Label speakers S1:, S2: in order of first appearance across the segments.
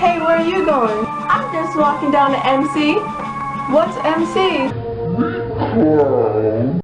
S1: Hey, where are you going? I'm just walking down to MC. What's MC?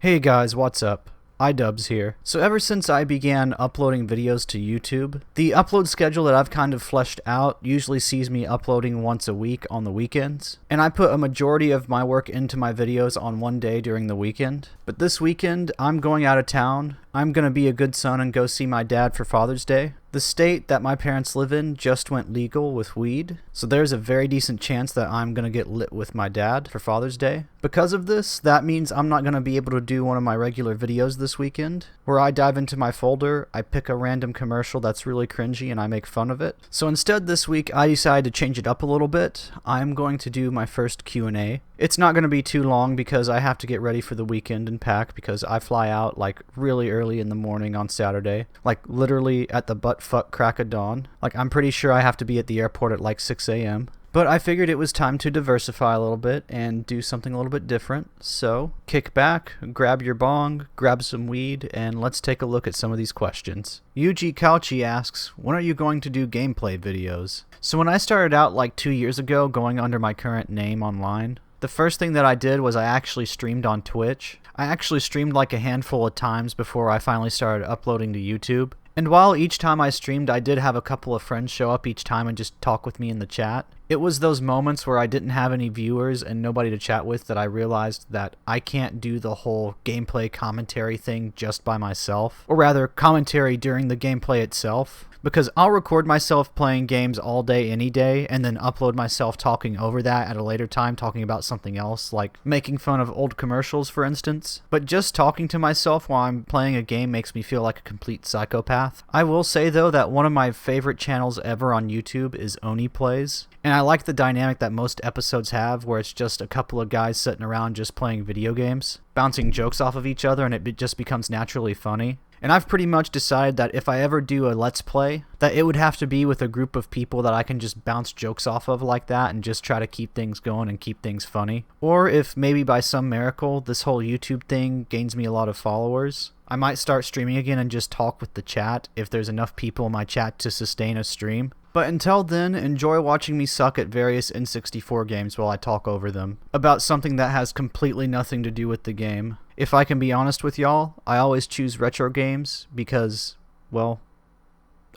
S2: Hey guys, what's up? iDubbbz here. So ever since I began uploading videos to YouTube, the upload schedule that I've kind of fleshed out usually sees me uploading once a week on the weekends, and I put a majority of my work into my videos on one day during the weekend. But this weekend, I'm going out of town. I'm gonna be a good son and go see my dad for Father's Day. The state that my parents live in just went legal with weed, so there's a very decent chance that I'm gonna get lit with my dad for Father's Day. Because of this, that means I'm not gonna be able to do one of my regular videos this weekend, where I dive into my folder, I pick a random commercial that's really cringy, and I make fun of it. So instead this week, I decided to change it up a little bit. I'm going to do my first Q&A. It's not gonna be too long because I have to get ready for the weekend and pack because I fly out like really early in the morning on Saturday, like literally at the buttfuck crack of dawn. Like I'm pretty sure I have to be at the airport at like 6 a.m. But I figured it was time to diversify a little bit and do something a little bit different. So kick back, grab your bong, grab some weed, and let's take a look at some of these questions. Yuji Kauchi asks, when are you going to do gameplay videos? So when I started out like 2 years ago going under my current name online, the first thing that I did was I actually streamed on Twitch. I actually streamed like a handful of times before I finally started uploading to YouTube. And while each time I streamed I did have a couple of friends show up each time and just talk with me in the chat, it was those moments where I didn't have any viewers and nobody to chat with that I realized that I can't do the whole gameplay commentary thing just by myself. Or rather, commentary during the gameplay itself. Because I'll record myself playing games all day any day and then upload myself talking over that at a later time, talking about something else, like making fun of old commercials for instance. But just talking to myself while I'm playing a game makes me feel like a complete psychopath. I will say though that one of my favorite channels ever on YouTube is Oni Plays. And I like the dynamic that most episodes have where it's just a couple of guys sitting around just playing video games, bouncing jokes off of each other, and it just becomes naturally funny. And I've pretty much decided that if I ever do a Let's Play, that it would have to be with a group of people that I can just bounce jokes off of like that and just try to keep things going and keep things funny. Or if maybe by some miracle this whole YouTube thing gains me a lot of followers, I might start streaming again and just talk with the chat if there's enough people in my chat to sustain a stream. But until then, enjoy watching me suck at various N64 games while I talk over them, about something that has completely nothing to do with the game. If I can be honest with y'all, I always choose retro games because, well,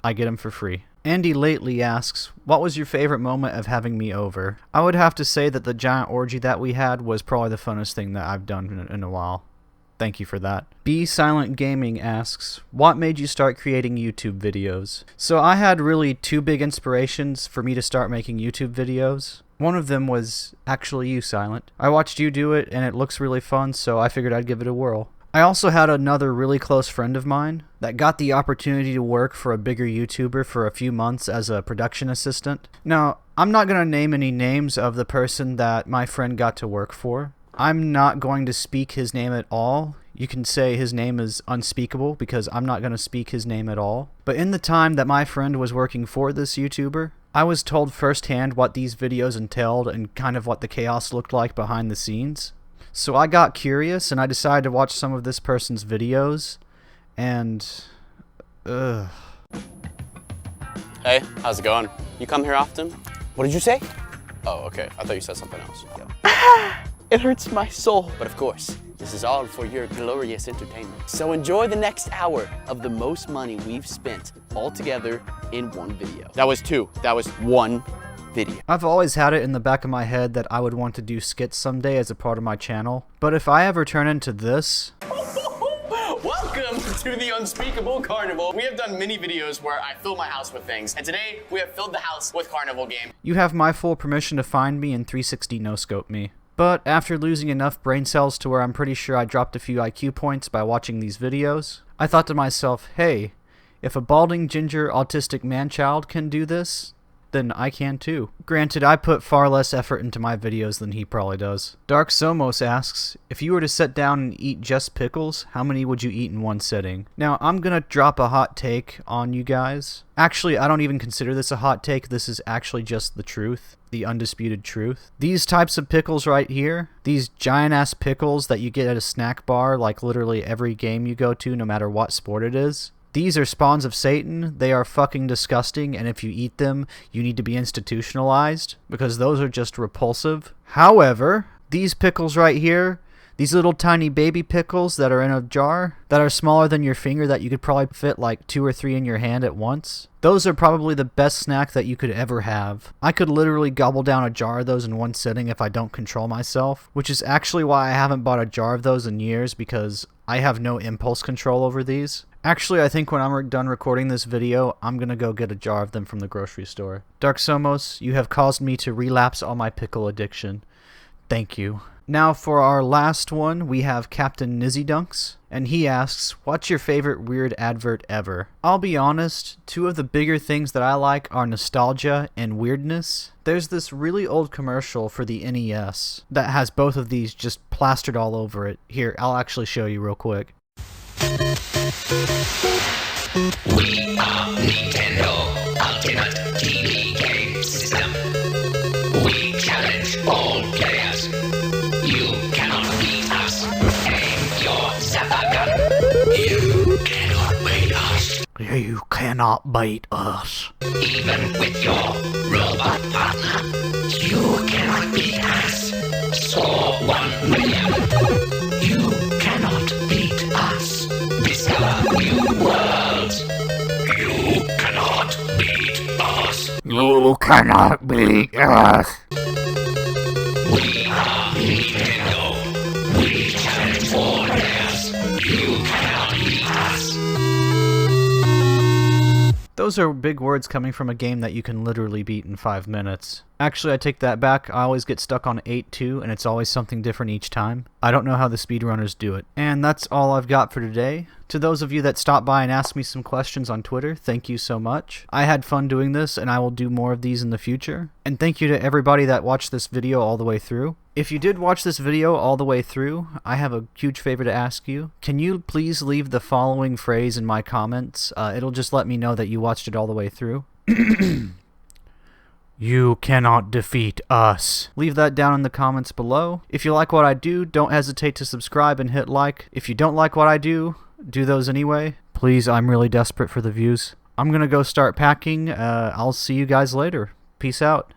S2: I get them for free. Andy Lately asks, what was your favorite moment of having me over? I would have to say that the giant orgy that we had was probably the funnest thing that I've done in a while. Thank you for that. B Silent Gaming asks, what made you start creating YouTube videos? So I had really two big inspirations for me to start making YouTube videos. One of them was actually you, Silent. I watched you do it and it looks really fun, so I figured I'd give it a whirl. I also had another really close friend of mine that got the opportunity to work for a bigger YouTuber for a few months as a production assistant. Now, I'm not going to name any names of the person that my friend got to work for. I'm not going to speak his name at all. You can say his name is unspeakable because I'm not going to speak his name at all. But in the time that my friend was working for this YouTuber, I was told firsthand what these videos entailed and kind of what the chaos looked like behind the scenes. So I got curious and I decided to watch some of this person's videos and...
S3: Hey, how's it going? You come here often?
S4: What did you say?
S3: Oh, okay. I thought you said something else.
S4: It hurts my soul.
S3: But of course, this is all for your glorious entertainment. So enjoy the next hour of the most money we've spent all together in one video. That was two. That was one video.
S2: I've always had it in the back of my head that I would want to do skits someday as a part of my channel. But if I ever turn into this...
S3: Welcome to the Unspeakable Carnival. We have done many videos where I fill my house with things. And today, we have filled the house with Carnival game.
S2: You have my full permission to find me and 360 no-scope me. But after losing enough brain cells to where I'm pretty sure I dropped a few IQ points by watching these videos, I thought to myself, hey, if a balding ginger autistic man-child can do this, then I can too. Granted, I put far less effort into my videos than he probably does. Dark Somos asks, if you were to sit down and eat just pickles, how many would you eat in one sitting? Now, I'm gonna drop a hot take on you guys. Actually, I don't even consider this a hot take. This is actually just the truth. The undisputed truth. These types of pickles right here, these giant ass pickles that you get at a snack bar like literally every game you go to no matter what sport it is, These are spawns of Satan. They are fucking disgusting, and if you eat them, you need to be institutionalized, because those are just repulsive. However, these pickles right here, these little tiny baby pickles that are in a jar, that are smaller than your finger, that you could probably fit like 2 or 3 in your hand at once, those are probably the best snack that you could ever have. I could literally gobble down a jar of those in one sitting if I don't control myself, which is actually why I haven't bought a jar of those in years, because I have no impulse control over these. Actually, I think when I'm done recording this video, I'm gonna go get a jar of them from the grocery store. Dark Somos, you have caused me to relapse on my pickle addiction. Thank you. Now for our last one, we have Captain Nizzy Dunks, and he asks, what's your favorite weird advert ever? I'll be honest, 2 of the bigger things that I like are nostalgia and weirdness. There's this really old commercial for the NES that has both of these just plastered all over it. Here, I'll actually show you real quick.
S5: We are Nintendo Ultimate TV Game System. We challenge all players. You cannot beat us. Aim your zapper gun. You cannot beat us.
S2: You cannot beat us.
S5: Even with your robot partner, you cannot beat us. Score 1 million. You cannot beat us. Discover new worlds. You cannot beat us.
S2: You cannot beat us.
S5: We are Nintendo. We challenge all players. You cannot beat us.
S2: Those are big words coming from a game that you can literally beat in 5 minutes. Actually, I take that back. I always get stuck on 8-2, and it's always something different each time. I don't know how the speedrunners do it. And that's all I've got for today. To those of you that stopped by and asked me some questions on Twitter, thank you so much. I had fun doing this, and I will do more of these in the future. And thank you to everybody that watched this video all the way through. If you did watch this video all the way through, I have a huge favor to ask you. Can you please leave the following phrase in my comments? It'll just let me know that you watched it all the way through. You cannot defeat us. Leave that down in the comments below. If you like what I do, don't hesitate to subscribe and hit like. If you don't like what I do those anyway. Please, I'm really desperate for the views. I'm gonna go start packing. I'll see you guys later. Peace out.